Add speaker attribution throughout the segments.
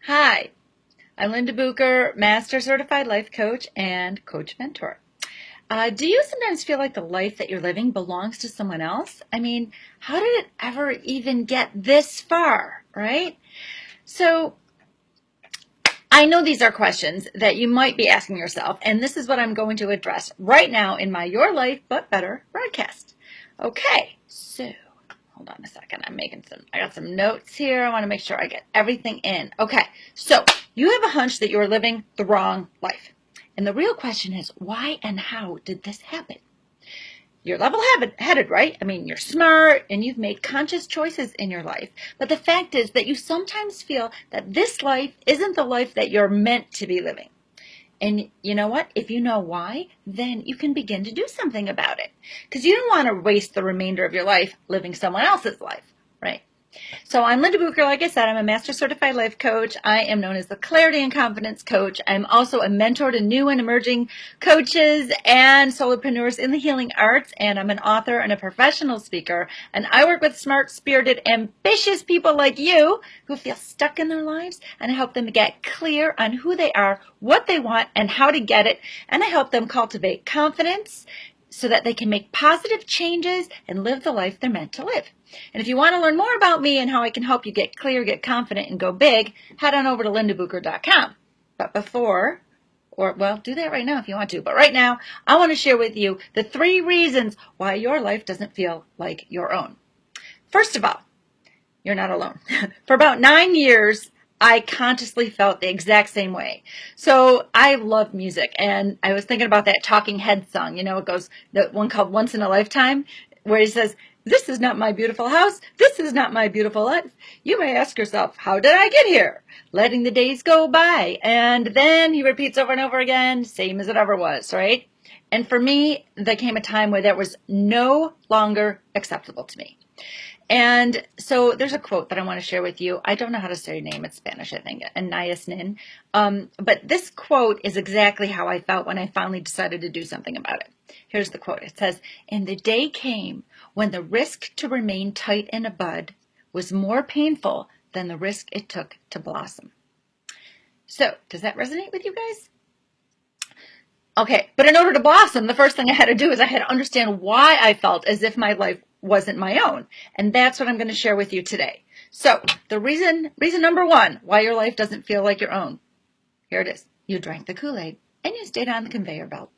Speaker 1: Hi, I'm Linda Bucher, Master Certified Life Coach and Coach Mentor. Do you sometimes feel like the life that you're living belongs to someone else? I mean, how did it ever even get this far, right? So, I know these are questions that you might be asking yourself, and this is what I'm going to address right now in my Your Life But Better broadcast. Okay, so hold on a second. I got some notes here. I want to make sure I get everything in. Okay, so you have a hunch that you're living the wrong life. And the real question is, why and how did this happen? You're level-headed, right? I mean, you're smart and you've made conscious choices in your life. But the fact is that you sometimes feel that this life isn't the life that you're meant to be living. And you know what? If you know why, then you can begin to do something about it. Because you don't want to waste the remainder of your life living someone else's life, right? So I'm Linda Bucher. Like I said, I'm a Master Certified Life Coach. I am known as the Clarity and Confidence Coach. I'm also a mentor to new and emerging coaches and solopreneurs in the healing arts, and I'm an author and a professional speaker. And I work with smart, spirited, ambitious people like you who feel stuck in their lives, and I help them get clear on who they are, what they want, and how to get it. And I help them cultivate confidence so that they can make positive changes and live the life they're meant to live. And if you want to learn more about me and how I can help you get clear, get confident, and go big, head on over to lindabucher.com. But do that right now if you want to. But right now, I want to share with you the 3 reasons why your life doesn't feel like your own. First of all, you're not alone. For about 9 years, I consciously felt the exact same way. So I love music, and I was thinking about that Talking Heads song. You know, it goes, the one called Once in a Lifetime, where he says, "This is not my beautiful house. This is not my beautiful life." You may ask yourself, how did I get here? Letting the days go by. And then he repeats over and over again, same as it ever was, right? And for me, there came a time where that was no longer acceptable to me. And so there's a quote that I want to share with you. I don't know how to say your name. It's Spanish, I think, Anais Nin. But this quote is exactly how I felt when I finally decided to do something about it. Here's the quote. It says, "And the day came when the risk to remain tight in a bud was more painful than the risk it took to blossom." So does that resonate with you guys? Okay, but in order to blossom, the first thing I had to do is I had to understand why I felt as if my life wasn't my own. And that's what I'm going to share with you today. So the reason number 1 why your life doesn't feel like your own. Here it is. You drank the Kool-Aid and you stayed on the conveyor belt,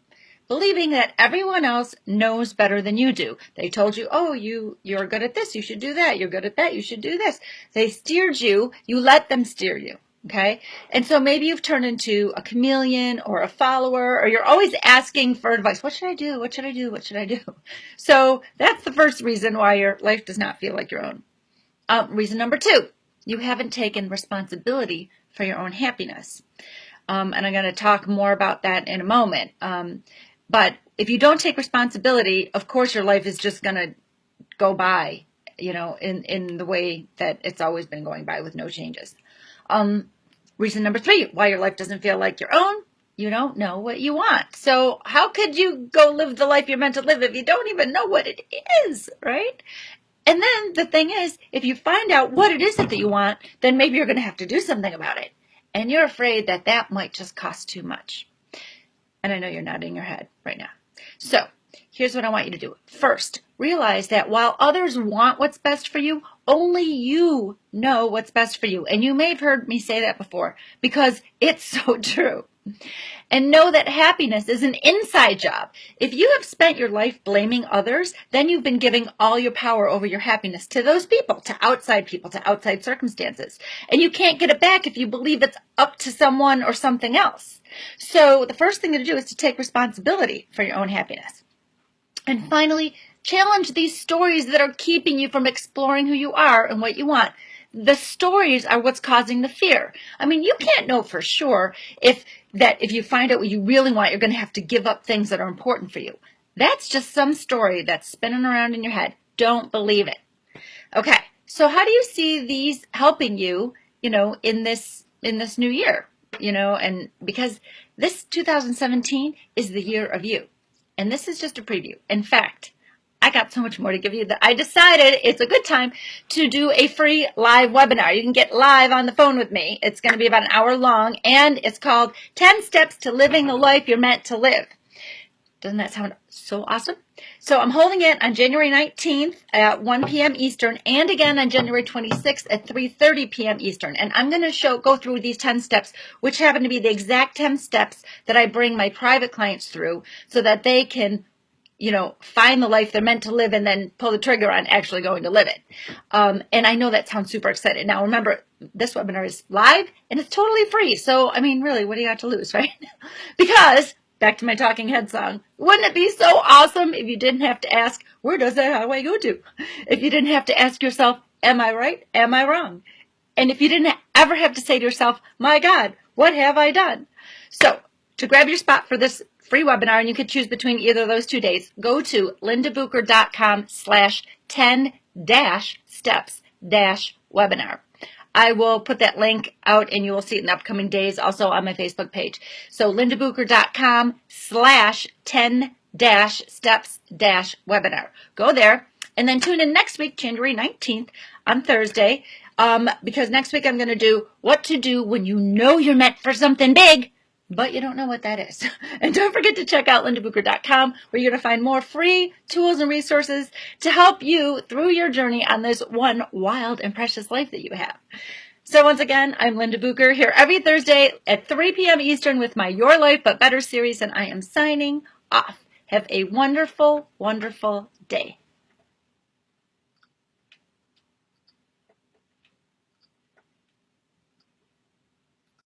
Speaker 1: believing that everyone else knows better than you do. They told you, oh, you're good at this, you should do that. You're good at that, you should do this. They steered you. You let them steer you. Okay. And so maybe you've turned into a chameleon or a follower, or you're always asking for advice. What should I do? What should I do? What should I do? So that's the first reason why your life does not feel like your own. Reason number 2, you haven't taken responsibility for your own happiness. And I'm going to talk more about that in a moment. But if you don't take responsibility, of course, your life is just going to go by, in the way that it's always been going by with no changes. Reason number 3, why your life doesn't feel like your own. You don't know what you want. So how could you go live the life you're meant to live if you don't even know what it is, right? And then the thing is, if you find out what it is that you want, then maybe you're going to have to do something about it. And you're afraid that that might just cost too much. And I know you're nodding your head right now. So here's what I want you to do. First, realize that while others want what's best for you, only you know what's best for you. And you may have heard me say that before because it's so true. And know that happiness is an inside job. If you have spent your life blaming others, then you've been giving all your power over your happiness to those people, to outside circumstances. And you can't get it back if you believe it's up to someone or something else. So the first thing to do is to take responsibility for your own happiness. And finally, challenge these stories that are keeping you from exploring who you are and what you want. The stories are what's causing the fear. I mean, you can't know for sure if you find out what you really want, you're going to have to give up things that are important for you. That's just some story that's spinning around in your head. Don't believe it. Okay, so how do you see these helping you, in this new year? And because this 2017 is the year of you. And this is just a preview. In fact, I got so much more to give you that I decided it's a good time to do a free live webinar. You can get live on the phone with me. It's going to be about an hour long, and it's called 10 Steps to Living the Life You're Meant to Live. Doesn't that sound so awesome? So I'm holding it on January 19th at 1 p.m. Eastern, and again on January 26th at 3:30 p.m. Eastern. And I'm going to go through these 10 steps, which happen to be the exact 10 steps that I bring my private clients through so that they can, find the life they're meant to live and then pull the trigger on actually going to live it. And I know that sounds super exciting. Now, remember, this webinar is live and it's totally free. So, really, what do you got to lose, right? Because back to my talking head song. Wouldn't it be so awesome if you didn't have to ask, where does that highway go to? If you didn't have to ask yourself, am I right? Am I wrong? And if you didn't ever have to say to yourself, my God, what have I done? So to grab your spot for this free webinar, and you could choose between either of those 2 days, go to lindabooker.com/10-steps-webinar. I will put that link out and you will see it in the upcoming days, also on my Facebook page. So lindabooker.com/10-steps-webinar. Go there and then tune in next week, January 19th on Thursday, because next week I'm going to do what to do when you know you're meant for something big, but you don't know what that is. And don't forget to check out lindabooker.com, where you're going to find more free tools and resources to help you through your journey on this one wild and precious life that you have. So once again, I'm Linda Booker, here every Thursday at 3 p.m. Eastern with my Your Life But Better series, and I am signing off. Have a wonderful, wonderful day.